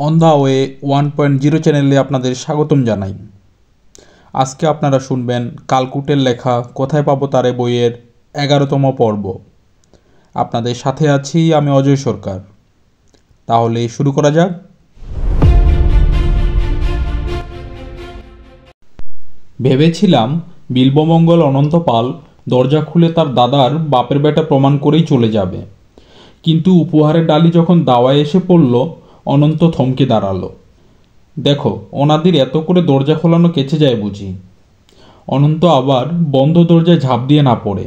On the way 1.0 চ্যানেলে আপনাদের স্বাগতম জানাই। আজকে আপনারা শুনবেন কালকুটের লেখা কোথায় পাবো তারে বইয়ের 11তম পর্ব। আপনাদের সাথে আছি আমি অজয় সরকার। তাহলে শুরু করা যাক। ভেবেছিলাম বিল্বমঙ্গল অনন্তপাল দরজা খুলে তার দাদার বাপের বেটা প্রমাণ করেই চলে যাবে, কিন্তু উপহারের ডালি যখন দাওয়ায় এসে পড়ল অনন্ত থমকে দাঁড়ালো। দেখো, অনাদির এত করে দরজা খোলানো কেচে যায় বুঝি। অনন্ত আবার বন্ধ দরজায় ঝাঁপ দিয়ে না পড়ে।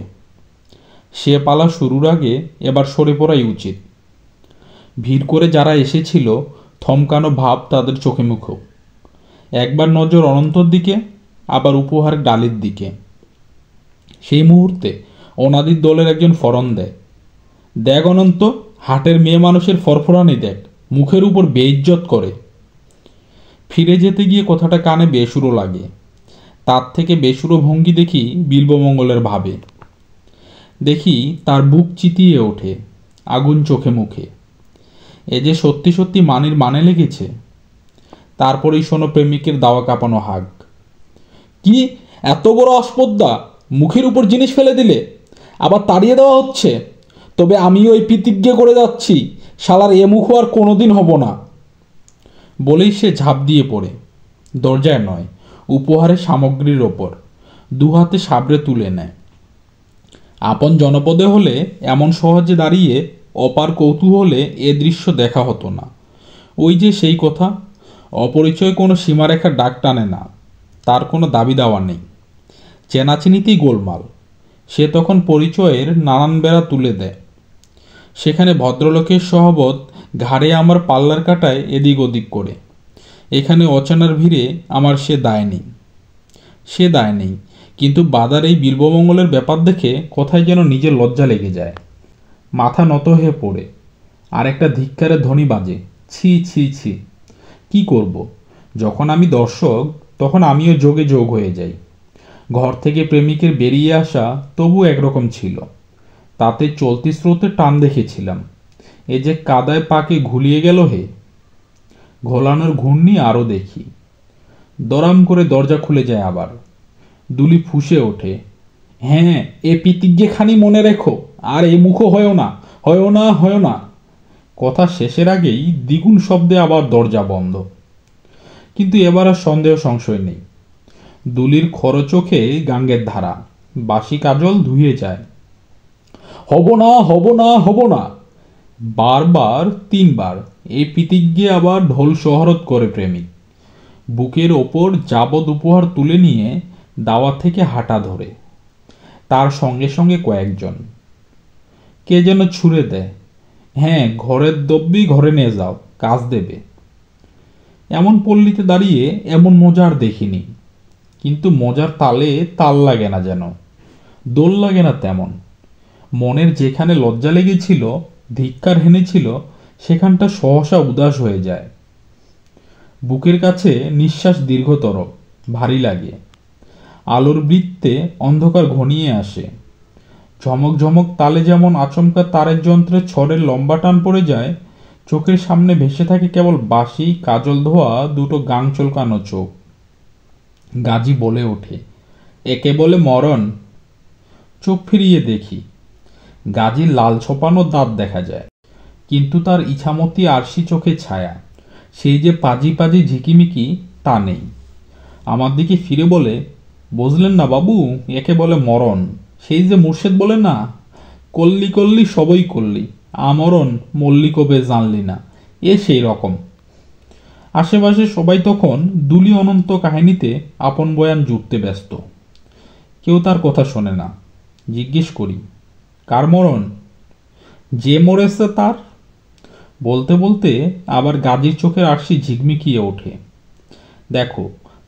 সে পালা শুরুর আগে এবার সরে পড়াই উচিত। ভিড় করে যারা এসেছিল থমকানো ভাব তাদের চোখে মুখেও। একবার নজর অনন্তর দিকে, আবার উপহারের ডালির দিকে। সেই মুহূর্তে অনাদির দলের একজন ফরন দেয়, দেখ অনন্ত, হাটের মেয়ে মানুষের ফরফরানি দেখ, মুখের উপর বেইজ্জত করে। ফিরে যেতে গিয়ে কথাটা কানে বেসুরো লাগে। তার থেকে বেসুরো ভঙ্গি দেখি বিল্বমঙ্গলের ভাবে। দেখি তার বুক চিতিয়ে ওঠে, আগুন চোখে মুখে। এ যে সত্যি সত্যি মানির মানে লেগেছে। তারপরেই শোনো প্রেমিকের দাওয়া কাঁপানো হাঁক। কি এত বড় অস্পর্ধা, মুখের উপর জিনিস ফেলে দিলে, আবার তাড়িয়ে দেওয়া হচ্ছে? তবে আমি ওই প্রতিজ্ঞা করে যাচ্ছি, শালার এ মুখ আর কোনোদিন হব না। বলেই সে ঝাঁপ দিয়ে পড়ে, দরজায় নয়, উপহারের সামগ্রীর ওপর দু হাতে সাবড়ে তুলে নেয়। আপন জনপদে হলে এমন সহজে দাঁড়িয়ে অপার কৌতূহলে এ দৃশ্য দেখা হতো না। ওই যে সেই কথা, অপরিচয় কোনো সীমারেখার ডাক টানে না, তার কোনো দাবি দাওয়া নেই। চেনাচিনিতেই গোলমাল। সে তখন পরিচয়ের নানান বেড়া তুলে দেয়। সেখানে ভদ্রলোকের সহবত ঘাড়ে আমার পাল্লার কাটায় এদিক ওদিক করে। এখানে অচেনার ভিড়ে আমার সে দায় নেই, কিন্তু বাদার এই বিল্বমঙ্গলের ব্যাপার দেখে কোথায় যেন নিজের লজ্জা লেগে যায়। মাথা নত হয়ে পড়ে আর একটা ধিক্কারের ধ্বনি বাজে, ছি ছি ছি। কি করব, যখন আমি দর্শক তখন আমিও যোগে যোগ হয়ে যাই। ঘর থেকে প্রেমিকের বেরিয়ে আসা তবু একরকম ছিল, তাতে চলতি স্রোতে টান দেখেছিলাম। এ যে কাদায় পাকে ঘুলিয়ে গেল হে। ঘোলানোর ঘূর্ণি আরও দেখি। দরাম করে দরজা খুলে যায় আবার। দুলি ফুঁসে ওঠে, হ্যাঁ, এ প্রতিজ্ঞাখানি মনে রেখো, আর এ মুখো হয় না। কথা শেষের আগেই দ্বিগুণ শব্দে আবার দরজা বন্ধ। কিন্তু এবার আর সন্দেহ সংশয় নেই। দুলির খরচোখে গাঙ্গের ধারা, বাসি কাজল ধুয়ে যায়। হব না বারবার 3 বার এই প্রতিজ্ঞে আবার ঢোল শহরত করে প্রেমিক। বুকের ওপর যাবৎ উপহার তুলে নিয়ে দাওয়া থেকে হাঁটা ধরে। তার সঙ্গে সঙ্গে কয়েকজন কে যেন ছুঁড়ে দেয়, হ্যাঁ, ঘরের দ্রব্যই ঘরে নিয়ে যাও, কাজ দেবে। এমন পল্লীতে দাঁড়িয়ে এমন মজা আর দেখিনি। কিন্তু মজার তালে তাল লাগে না, যেন দোল লাগে না তেমন। মনের যেখানে লজ্জা লেগেছিল, ধিক্কার হেনেছিল, সেখানটা সহসা উদাস হয়ে যায়। বুকের কাছে নিঃশ্বাস দীর্ঘতর, ভারী লাগে। আলোর বৃত্তে অন্ধকার ঘনিয়ে আসে। ঝমক ঝমক তালে যেমন আচমকা তারের যন্ত্রে ছড়ের লম্বা টান পড়ে যায়, চোখের সামনে ভেসে থাকে কেবল বাসি কাজল ধোয়া দুটো গাং চলকানো চোখ। গাজী বলে ওঠে, একে বলে মরণ। চোখ ফিরিয়ে দেখি, গাজীর লাল ছোপানো দাঁত দেখা যায়, কিন্তু তার ইছামতি আরশি চোখে ছায়া, সেই যে পাজি পাজি ঝিকিমিকি তা নেই। আমার দিকে ফিরে বলে, বুঝলেন না বাবু, একে বলে মরণ। সেই যে মুর্শেদ বলে না, কল্লি কল্লি সবই কল্লি, আমরণ মল্লি কবে জানলি না, এ সেই রকম। আশেপাশে সবাই তখন দুলি অনন্ত কাহিনীতে আপন বয়ান জুটতে ব্যস্ত। কেউ তার কথা শোনে না। জিজ্ঞেস করি, কার মরণ? যে মরেছে তার। বলতে বলতে আবার গাজীর চোখের আরশি ঝিকমিকিয়ে ওঠে। দেখো,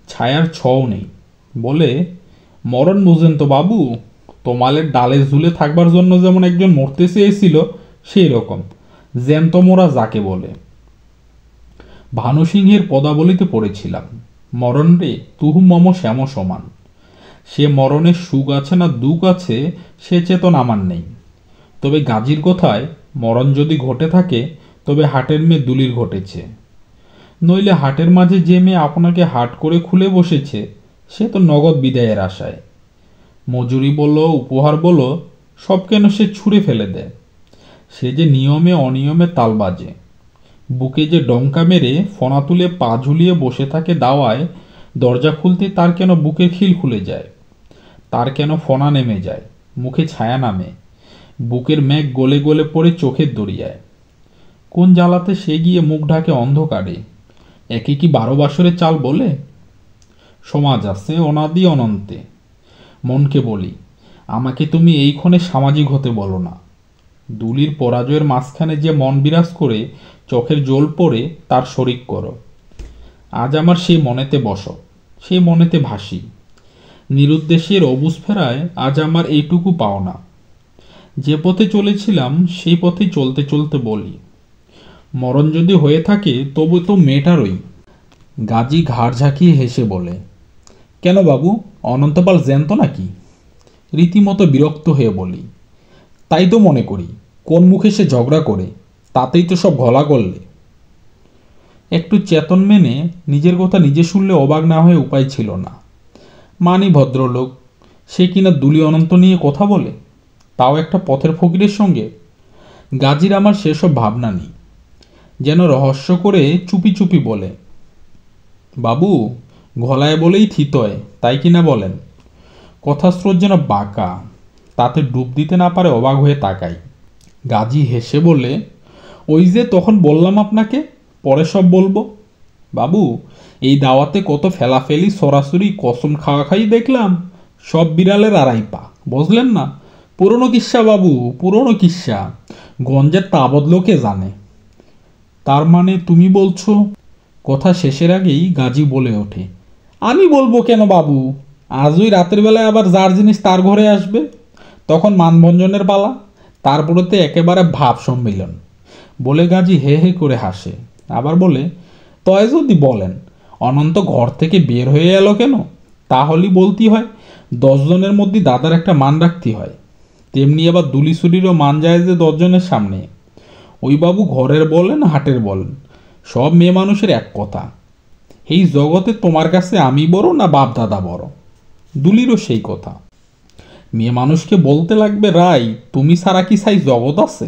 ছায়ার ছও নেই। বলে, মরণ বুঝেন তো বাবু, তোমালের ডালে ঝুলে থাকবার জন্য যেমন একজন মরতে চেয়েছিল, সেই রকম জ্যান্ত মোরা যাকে বলে। ভানুসিংহের পদাবলিতে পড়েছিলাম, মরণ রে তুহু মম শ্যাম সমান। সে মরণের সুখ আছে না দুঃখ আছে, সে চেতন আমার নেই। তবে গাজীর কথায় মরণ যদি ঘটে থাকে, তবে হাটের মেয়ে দুলির ঘটেছে। নইলে হাটের মাঝে যে মেয়ে আপনাকে হাট করে খুলে বসেছে সে তো নগদ বিদায়ের আশায়। মজুরি বলো উপহার বলো সব কেন সে ছুঁড়ে ফেলে দেয়। সে যে নিয়মে অনিয়মে তাল বাজে, বুকে যে ডঙ্কা মেরে ফনা তুলে পা ঝুলিয়ে বসে থাকে দাওয়ায়, দরজা খুলতে তার কেন বুকের খিল খুলে যায়, তার কেন ফনা নেমে যায়, মুখে ছায়া নামে, বুকের মেঘ গলে গলে পড়ে চোখের দরিয়ায়। কোন জ্বালাতে সে গিয়ে মুখ ঢাকে অন্ধকারে, একে কি 12 বাসরের চাল বলে? সমাজ আছে অনাদি অনন্তে। মনকে বলি, আমাকে তুমি এইক্ষণে সামাজিক হতে বলো না। দুলির পরাজয়ের মাঝখানে যে মন বিরাজ করে চোখের জল পড়ে তার শরিক করো। আজ আমার সেই মনেতে বসো, সেই মনেতে ভাসি। নিরুদ্দেশের অবুজ ফেরায় আজ আমার এইটুকু পাওনা। যে পথে চলেছিলাম সেই পথেই চলতে চলতে বলি, মরণ যদি হয়ে থাকে তবু তো মেয়েটারই। গাজী ঘাড় ঝাঁকিয়ে হেসে বলে, কেন বাবু, অনন্তপাল জ্যান্ত নাকি? রীতিমতো বিরক্ত হয়ে বলি, তাই তো মনে করি। কোন মুখে সে ঝগড়া করে, তাতেই তো সব ঘোলা করলে। একটু চেতন মেনে নিজের কথা নিজে শুনলে অবাক না হয়ে উপায় ছিল না। মানি ভদ্রলোক, সে কিনা দুলি অনন্ত নিয়ে কথা বলে, তাও একটা পথের ফকিরের সঙ্গে। গাজীর আমার সেসব ভাবনা নেই। যেন রহস্য করে চুপি চুপি বলে, বাবু, ঘোলায় বলেই থিতয়, তাই কিনা বলেন? কথার স্রোত যেন বাঁকা, তাতে ডুব দিতে না পারে অবাক হয়ে তাকাই। গাজী হেসে বলে, ওই যে তখন বললাম আপনাকে, পরে সব বলবো। বাবু, এই দাওয়াতে কত ফেলাফেলি সরাসরি কসম খাওয়া খাই দেখলাম, সব বিড়ালের আড়াই পা, বুঝলেন না? পুরনো কিস্সা বাবু, পুরনো কিস্সা, গঞ্জের তাবৎ লোকে জানে। তার মানে তুমি বলছো? কথা শেষের আগেই গাজী বলে ওঠে, আমি বলবো কেন বাবু? আজই রাতের বেলায় আবার যার জিনিস তার ঘরে আসবে, তখন মানভঞ্জনের পালা, তারপরেতে একেবারে ভাব সম্মিলন। বলে গাজী হে হে করে হাসে, আবার বলে, তয় যদি বলেন অনন্ত ঘর থেকে বের হয়ে এলো কেন, তাহলেই বলতে হয় 10 জনের মধ্যে দাদার একটা মান রাখতে হয়। তেমনি আবার দুলিসুরিরও মান যায় যে 10 জনের সামনে। ওই বাবু ঘরের বলেন হাটের বলেন, সব মেয়ে মানুষের এক কথা, এই জগতে তোমার কাছে আমি বড় না বাপ দাদা বড়। দুলিরও সেই কথা। মেয়ে মানুষকে বলতে লাগবে, রাই তুমি ছাড়া কি সাই জগৎ আছে?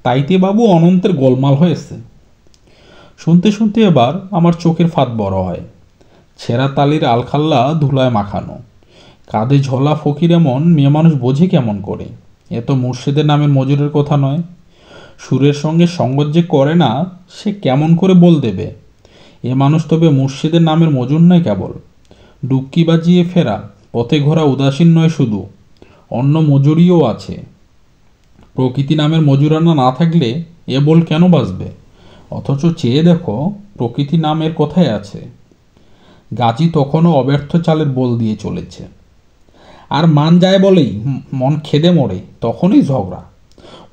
তাইতে বাবু অনন্তের গোলমাল হয়েছে। শুনতে শুনতে এবার আমার চোখের ফাঁদ বড় হয়। ছেঁড়া তালির আলখাল্লা ধুলায় মাখানো, কাঁধে ঝোলা ফকির এমন মেয়ে মানুষ বোঝে কেমন করে? এ তো মুর্শিদের নামের মজুরের কথা নয়। সুরের সঙ্গে সঙ্গত যে করে না, সে কেমন করে বল দেবে? এ মানুষ তবে মুর্শিদের নামের মজুর নয় কেবল, ডুবকি বাজিয়ে ফেরা পথে ঘোরা উদাসীন নয় শুধু, অন্য মজুরিও আছে। প্রকৃতি নামের মজুরানা না থাকলে এ বল কেন বাজবে? অথচ চেয়ে দেখো, প্রকৃতি নামের কথাই আছে। গাজী তখনও অব্যর্থ চালের বল দিয়ে চলেছে। আর মান যায় বলেই মন খেদে মরে, তখনই ঝগড়া।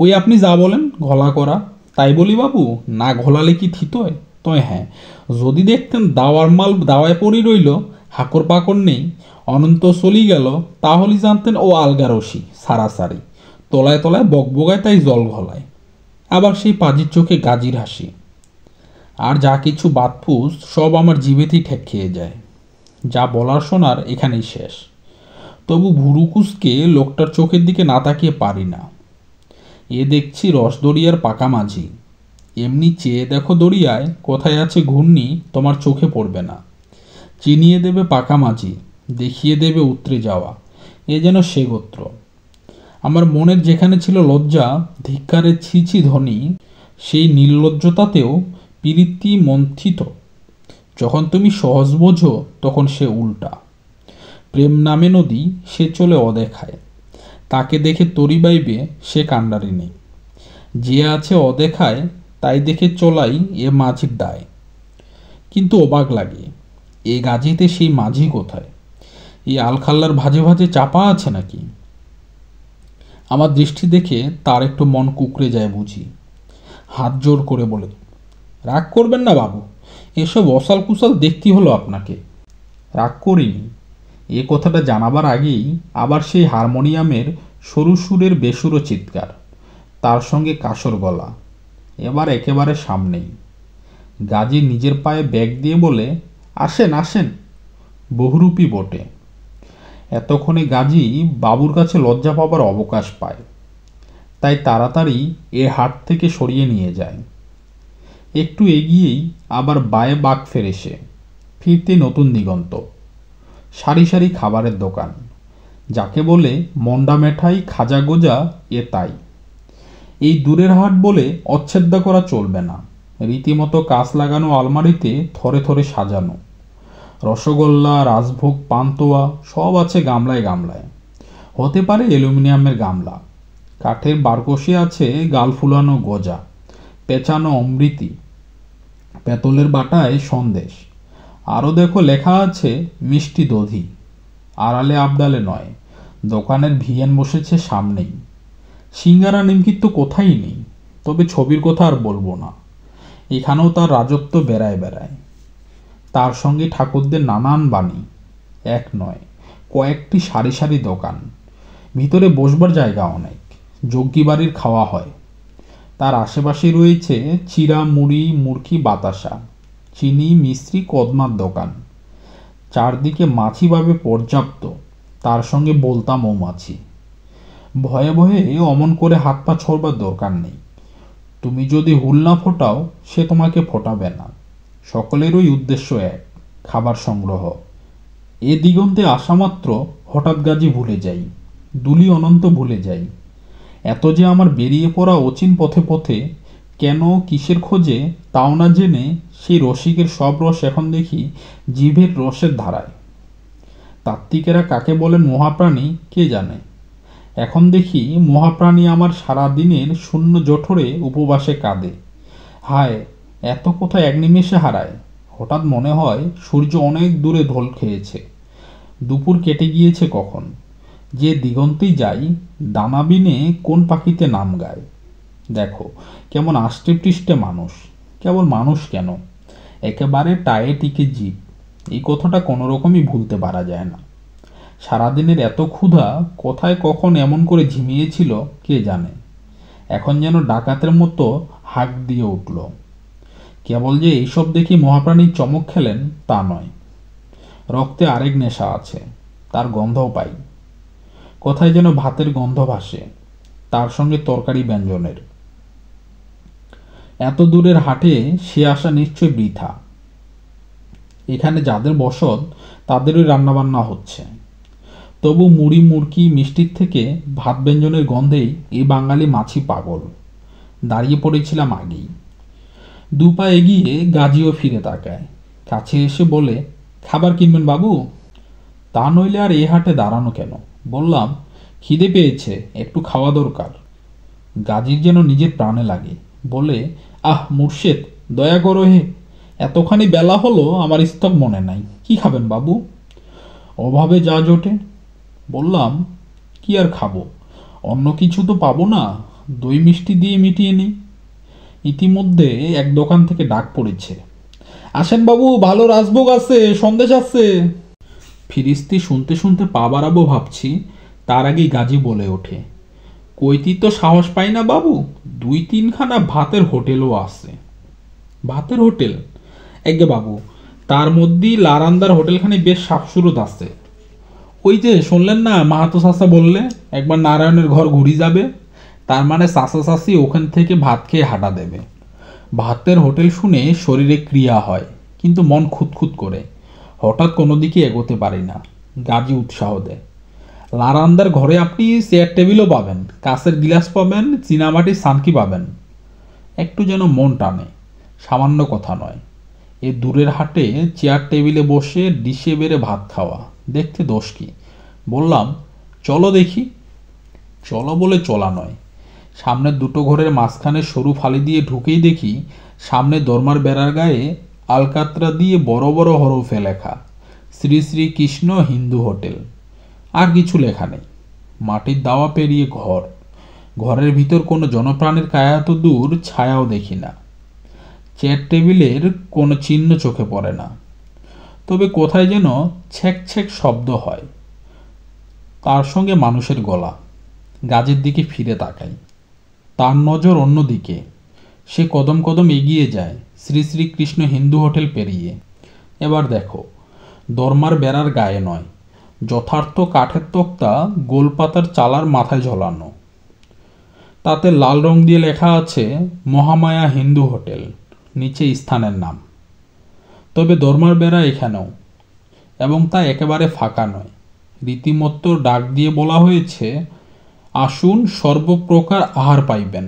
ওই আপনি যা বলেন ঘোলা করা, তাই বলি বাবু, না ঘোলালে কি থিতয়? তয় হ্যাঁ, যদি দেখতেন দাওয়ার মাল দাওয়ায় পড়ি রইল, হাকর পাকর নেই, অনন্ত চলি গেল, তাহলেই জানতেন ও আলগারসি সারাসারি, তলায় তলায় বকবগায়, তাই জল ঘলায়। আবার সেই পাজির চোখে গাজীর হাসি। আর যা কিছু বাতফুস সব আমার জিভেতেই ঠেক খেয়ে যায়। যা বলার শোনার এখানেই শেষ। তবু ভুরুকুসকে লোকটার চোখের দিকে না তাকিয়ে পারি না। এ দেখছি রসদরিয়ার পাকা মাঝি। এমনি চেয়ে দেখো দরিয়ায় কোথায় আছে ঘূর্ণি, তোমার চোখে পড়বে না। চিনিয়ে দেবে পাকা মাঝি, দেখিয়ে দেবে উতরে যাওয়া, এ যেন সে গোত্র। আমার মনের যেখানে ছিল লজ্জা, ধিক্কারের ছিছি ধ্বনি, সেই নির্লজ্জতাতেও পীড়িতি মন্থিত। যখন তুমি সহজ বোঝো তখন সে উল্টা। প্রেম নামে নদী, সে চলে অদেখায়, তাকে দেখে তরি বাইবে সে কাণ্ডারি নেই। যে আছে অদেখায়, তাই দেখে চলাই এ মাঝির দায়। কিন্তু অবাক লাগে, এ গাজীতে সেই মাঝি কোথায়? এই আলখাল্লার ভাজে ভাজে চাপা আছে নাকি? আমার দৃষ্টি দেখে তার একটু মন কুকড়ে যায় বুঝি। হাত জোর করে বলে, রাগ করবেন না বাবু, এসব অসাল কুসাল দেখতে হলো আপনাকে। রাগ করিনি। এ কথাটা জানাবার আগেই আবার সেই হারমোনিয়ামের সরু সুরের বেসুরো চিৎকার, তার সঙ্গে কাসর গলা, এবার একেবারে সামনেই। গাজী নিজের পায়ে ব্যাগ দিয়ে বলে, আসেন আসেন। বহুরূপী বটে। এতক্ষণে গাজী বাবুর কাছে লজ্জা পাবার অবকাশ পায়, তাই তাড়াতাড়ি এ হাট থেকে সরিয়ে নিয়ে যায়। একটু এগিয়েই আবার বায়ে বাঁক ফেরে সে, ফিরতে নতুন দিগন্ত। সারি সারি খাবারের দোকান, যাকে বলে মন্ডা মেঠাই, খাজা গোজা, এ তাই। এই দূরের হাট বলে অচ্ছেদ্য করা চলবে না। রীতিমতো কাঁচ লাগানো আলমারিতে থরে থরে সাজানো রসগোল্লা, রাজভোগ, পান্তুয়া সব আছে গামলায় গামলায়। হতে পারে অ্যালুমিনিয়ামের গামলা। কাঠের বারকষে আছে গাল ফুলানো গজা, পেঁচানো অমৃতি, পেতলের বাটায় সন্দেশ। আরও দেখো লেখা আছে মিষ্টি দধি। আড়ালে আবডালে নয়, দোকানের ভিয়েন বসেছে সামনেই। সিঙ্গারা নিমকির তো কোথায় নেই, তবে ছবির কথা আর বলবো না। এখানেও তার রাজত্ব বেড়ায় বেড়ায়। তার সঙ্গে ঠাকুরদের নানান বাণী, এক নয় কয়েকটি সারি সারি দোকান। ভিতরে বসবার জায়গা অনেক, যজ্ঞী বাড়ির খাওয়া হয়। তার আশেপাশে রয়েছে চিড়া, মুড়ি, মুরকি, বাতাসা, চিনি, মিস্ত্রি, কদমার দোকান। চারদিকে মাছি পাবে পর্যাপ্ত, তার সঙ্গে বলতা মৌমাছি। ভয়ে ভয়ে অমন করে হাত পা ছড়বার দরকার নেই। তুমি যদি হুল না ফোটাও, সে তোমাকে ফোটাবে না। সকলেরই উদ্দেশ্য এক, খাবার সংগ্রহ। এ দিগন্তে আসামাত্র হঠাৎ গাজী ভুলে যাই, দুলি অনন্ত ভুলে যাই। এত যে আমার বেরিয়ে পড়া অচিন পথে পথে, কেন কিসের খোঁজে তাও না জেনে সেই রসিকের সব রস এখন দেখি জিভের রসের ধারায়। তাত্ত্বিকেরা কাকে বলেন মহাপ্রাণী কে জানে। এখন দেখি মহাপ্রাণী আমার সারা দিনের শূন্য জঠরে উপবাসে কাঁদে। হায়, এত কথা এক নিমেষে হারায়। হঠাৎ মনে হয় সূর্য অনেক দূরে ঢোল খেয়েছে, দুপুর কেটে গিয়েছে কখন। যে দিগন্তেই যাই, দানাবিনে কোন পাখিতে নাম গায়। দেখো কেমন আষ্টে পৃষ্ঠে মানুষ। কেবল মানুষ কেন, একেবারে টায়ে টিকে জীব। এই কথাটা কোনো রকমই ভুলতে পারা যায় না। সারাদিনের এত ক্ষুধা কোথায় কখন এমন করে ঝিমিয়েছিল কে জানে। এখন যেন ডাকাতের মতো হাঁক দিয়ে উঠল। কেবল যে এইসব দেখি মহাপ্রাণী চমক খেলেন তা নয়। রক্তে আরেক নেশা আছে, তার গন্ধও পাই। কোথায় যেন ভাতের গন্ধ ভাসে, তার সঙ্গে তরকারি ব্যঞ্জনের। এত দূরের হাটে সে আসা নিশ্চয় বৃথা। এখানে যাদের বসত তাদেরই রান্নাবান্না হচ্ছে। তবু মুড়ি, মুরকি, মিষ্টির থেকে ভাত ব্যঞ্জনের গন্ধেই এই বাঙালি মাছি পাগল। দাঁড়িয়ে পড়েছিলাম আগেই। দু পা এগিয়ে গাজীও ফিরে তাকায়, কাছে এসে বলে, খাবার কিনবেন বাবু? তা নইলে আর এ হাটে দাঁড়ানো কেন? বললাম, খিদে পেয়েছে, একটু খাওয়া দরকার। গাজীর যেন নিজের প্রাণে লাগে, বলে, আহ মুর্শেদ, দয়া করো হে, এতখানি বেলা হলো আমার স্তব মনে নাই। কি খাবেন বাবু? অভাবে যা জোটে। বললাম, কি আর খাবো, অন্য কিছু তো পাবো না, দই মিষ্টি দিয়ে মিটিয়ে নিই। ইতিমধ্যে এক দোকান থেকে ডাক পড়েছে, আসেন বাবু, ভালো রাজভোগ আছে, সন্দেশ আছে। ফিরিস্তি শুনতে শুনতে পা বাড়াবো ভাবছি, তার আগেই গাজী বলে ওঠে, কইতি তো সাহস পাই না বাবু, 2-3খানা ভাতের হোটেলও আছে। ভাতের হোটেল? এগে বাবু, তার মধ্যেই লারান্দার হোটেলখানি বেশ সাফসুরত আছে। ওই যে শুনলেন না মাহাতো চাচা বললে একবার নারায়ণের ঘর ঘুরি যাবে, তার মানে চাচা চাচি ওখান থেকে ভাত খেয়ে হাঁটা দেবে। ভাতের হোটেল শুনে শরীরে ক্রিয়া হয়, কিন্তু মন খুঁতখুত করে। হঠাৎ কোনো দিকে এগোতে পারি না। গাজী উৎসাহ দেয়, লারান্দার ঘরে আপনি চেয়ার টেবিলও পাবেন, কাঁচের গিলাস পাবেন, চীনামাটির সানকি পাবেন। একটু যেন মন টানে, সামান্য কথা নয়। এ দূরের হাটে চেয়ার টেবিলে বসে ডিশে বেড়ে ভাত খাওয়া, দেখতে দোষ কি? বললাম, চলো দেখি। চলো বলে চলা নয়। সামনের দুটো ঘরের মাঝখানে সরু ফালি দিয়ে ঢুকেই দেখি সামনে দরমার বেড়ার গায়ে আলকাতরা দিয়ে বড় বড় হরফে লেখা, শ্রী শ্রী কৃষ্ণ হিন্দু হোটেল। আর কিছু লেখা নেই। মাটির দাওয়া পেরিয়ে ঘর। ঘরের ভিতর কোনো জনপ্রাণীর কায়া তো দূর, ছায়াও দেখি না। চেয়ার টেবিলের কোনো চিহ্ন চোখে পড়ে না। তবে কোথায় যেন ছ্যাক ছ্যাক শব্দ হয়, তার সঙ্গে মানুষের গলা। গাজীর দিকে ফিরে তাকাই, তার নজর অন্যদিকে। সে কদম কদম এগিয়ে যায়, শ্রী শ্রীকৃষ্ণ হিন্দু হোটেল পেরিয়ে। এবার দেখো, দরমার বেড়ার গায়ে নয়, যথার্থ কাঠের তক্তা গোলপাতার চালার মাথায় ঝোলানো। তাতে লাল রং দিয়ে লেখা আছে মহামায়া হিন্দু হোটেল, নিচে স্থানের নাম। তবে দরমার বেড়া এখানেও, এবং তা একেবারে ফাঁকা নয়। রীতিমতো ডাক দিয়ে বলা হয়েছে, আসুন সর্বপ্রকার আহার পাইবেন।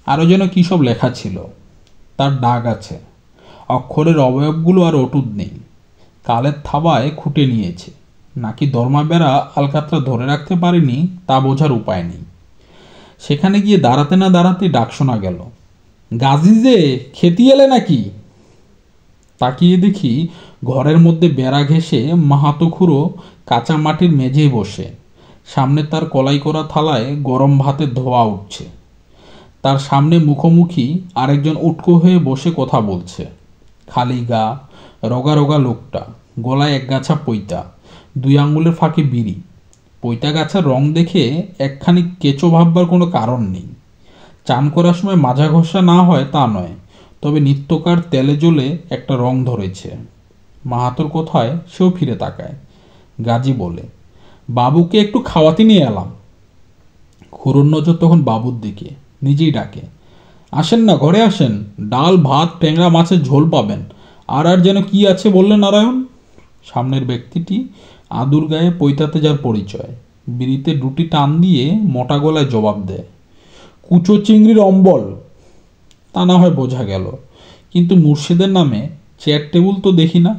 আরও যেন কী সব লেখা ছিল। তার ডাক আছে, অক্ষরের অবয়বগুলো আর অটুট নেই, কালের থাবায় খুঁটে নিয়েছে। নাকি দরমা বেড়া আলকাতরা ধরে রাখতে পারেনি তা বোঝার উপায় নেই। সেখানে গিয়ে দাঁড়াতে না দাঁড়াতে ডাক শোনা গেল, গাজী যে খেতে এলে নাকি? তাকিয়ে দেখি ঘরের মধ্যে বেড়া ঘেঁষে মাহাতো খুড়ো কাঁচা মাটির মেঝেই বসে, সামনে তার কলাই করা থালায় গরম ভাতের ধোয়া উঠছে। তার সামনে মুখোমুখি আরেকজন উটকো হয়ে বসে কথা বলছে। খালি গা, রোগা রোগা লোকটা, গলায় একগাছা পৈতা, 2 আঙ্গুলের ফাঁকে বিড়ি। পৈতা গাছার রং দেখে একখানি কেঁচো ভাববার কোনো কারণ নেই। চান করার সময় মাজা ঘষা না হয় তা নয়, তবে নিত্যকার তেলে জ্বলে একটা রং ধরেছে। মাহাতোর কোথায় সেও ফিরে তাকায়। গাজী বলে, বাবুকে একটু খাওয়াতে নিয়ে এলাম। খুড়োর নজর তখন বাবুর দিকে, নিজেই ডাকে, আসেন না, ঘরে আসেন, ডাল ভাত ট্যাংরা মাছের ঝোল পাবেন। আর আর যেন কি আছে বললে নারায়ণ? সামনের ব্যক্তিটি আদুর গায়ে পৈতাতে যার পরিচয়, বিড়িতে দুটি টান দিয়ে মোটা গলায় জবাব দেয়, কুচো চিংড়ির অম্বল। তা না হয় বোঝা গেল, কিন্তু মুর্শিদের নামে চেয়ার টেবিল তো দেখি না।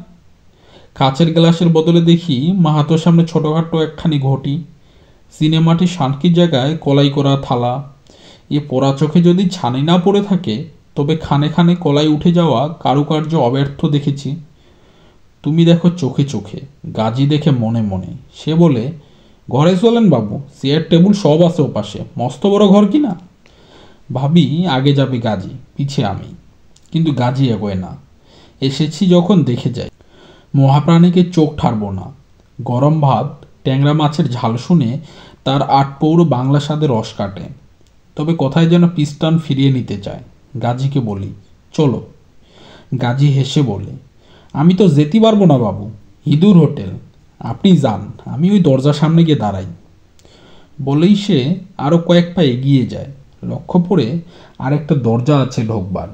কাচের গ্লাসের বদলে দেখি মাহাতোর সামনে ছোটোখাটো একখানি ঘটি, সিনেমাটির শানকির জায়গায় কলাই করা থালা। এ পোড়া চোখে যদি ছানি না পড়ে থাকে, তবে খানে খানে কলাই উঠে যাওয়া কারুকার্য অব্যর্থ দেখেছি। তুমি দেখো চোখে চোখে, গাজী দেখে মনে মনে। সে বলে, ঘরে চলেন বাবু, চেয়ার টেবিল সব আছে ওপাশে, মস্ত বড় ঘর কি না। ভাবি আগে যাবে গাজী, পিছে আমি, কিন্তু গাজী এগোয় না। এসেছি যখন দেখে যাই। মহাপ্রাণীকে চোখ ঠারব না। গরম ভাত ট্যাংরা মাছের ঝাল শুনে তার 8 পৌর বাংলা স্বাদে রস কাটে। তবে কোথায় যেন পিস্টান ফিরিয়ে নিতে চায়। গাজীকে বলি, চলো। গাজী হেসে বলে, আমি তো যেতে পারবো না বাবু, হিঁদুর হোটেল, আপনি যান, আমি ওই দরজার সামনে গিয়ে দাঁড়াই। বলেই সে আরও কয়েক পা এগিয়ে যায়। লক্ষ্য পড়ে আরেকটা দরজা আছে ঢোকবার।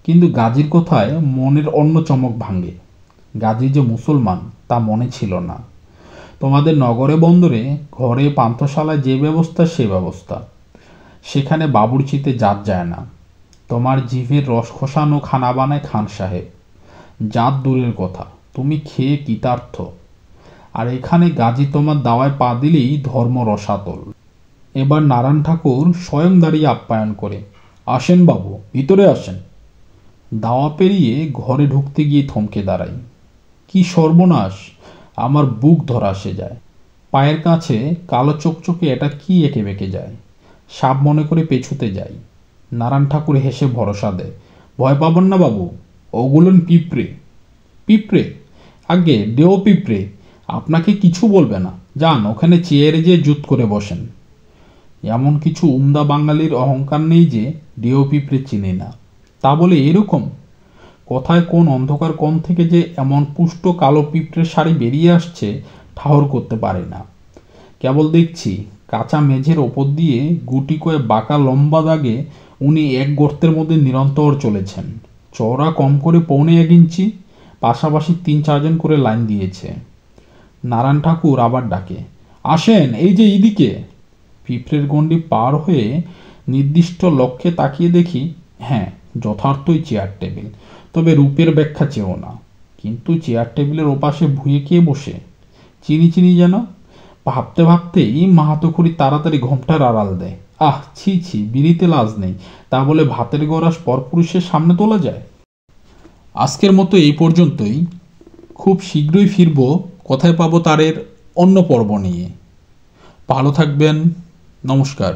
কিন্তু গাজীর কোথায় মনের অন্য চমক ভাঙে। গাজী যে মুসলমান তা মনে ছিল না। তোমাদের নগরে বন্দরে ঘরে পান্থশালায় যে ব্যবস্থা সে ব্যবস্থা, সেখানে বাবুর্চিতে জাত যায় না। তোমার জিভের রস খোসানো খানা বানায় খান সাহেব, জাত দূরের কথা, তুমি খেয়ে কৃতার্থ। আর এখানে গাজী তোমার দাওয়ায় পা দিলেই ধর্ম রসাতল। এবার নারায়ণ ঠাকুর স্বয়ং দাঁড়িয়ে আপ্যায়ন করে, আসেন বাবু, ভিতরে আসেন। দাওয়া পেরিয়ে ঘরে ঢুকতে গিয়ে থমকে দাঁড়াই। কি সর্বনাশ! আমার বুক ধরা সে যায়। পায়ের কাছে কালো চকচকে এটা কি এঁকে বেঁকে যায়। সাপ মনে করে পেছুতে যাই। নারায়ণ ঠাকুর হেসে ভরসা দেয়, ভয় পাবেন না বাবু, ওগুলোন পিঁপড়ে। পিঁপড়ে? আগে ডেও পিঁপড়ে, আপনাকে কিছু বলবে না, যান ওখানে চেয়ারে যেয়ে জুত করে বসেন। এমন কিছু উমদা বাঙালির অহংকার নেই যে ডেও পিঁপড়ে চিনি না। তা বলে এরকম কোথায় কোন অন্ধকার কোণ থেকে যে এমন পুষ্ট কালো পিঁপড়ের শাড়ি বেরিয়ে আসছে ঠাহর করতে পারে না। কেবল দেখছি কাঁচা মেঝের ওপর দিয়ে গুটি কয়ে বাঁকা লম্বা দাগে উনি এক গর্তের মধ্যে নিরন্তর চলেছেন। চওড়া কম করে 1.25 ইঞ্চি, পাশাপাশি 3-4 জন করে লাইন দিয়েছে। নারায়ণ ঠাকুর আবার ডাকে, আসেন এই যে এইদিকে। পিঁপড়ের গণ্ডি পার হয়ে নির্দিষ্ট লক্ষ্যে তাকিয়ে দেখি, হ্যাঁ যথার্থই চেয়ার টেবিল, তবে রূপের ব্যাখ্যা চেয়েও না। কিন্তু চেয়ার টেবিলের ওপাশে ভুঁয়ে কে বসে, চিনি চিনি যেন। ভাবতে ভাবতেই মাহাতো খুড়ি তাড়াতাড়ি ঘোমটার আড়াল দেয়। আহ ছি ছি, বিড়িতে লাজ নেই, তা বলে ভাতের গড়াস পরপুরুষের সামনে তোলা যায়? আজকের মতো এই পর্যন্তই। খুব শীঘ্রই ফিরব কোথায় পাবো তারের অন্য পর্ব নিয়ে। ভালো থাকবেন, নমস্কার।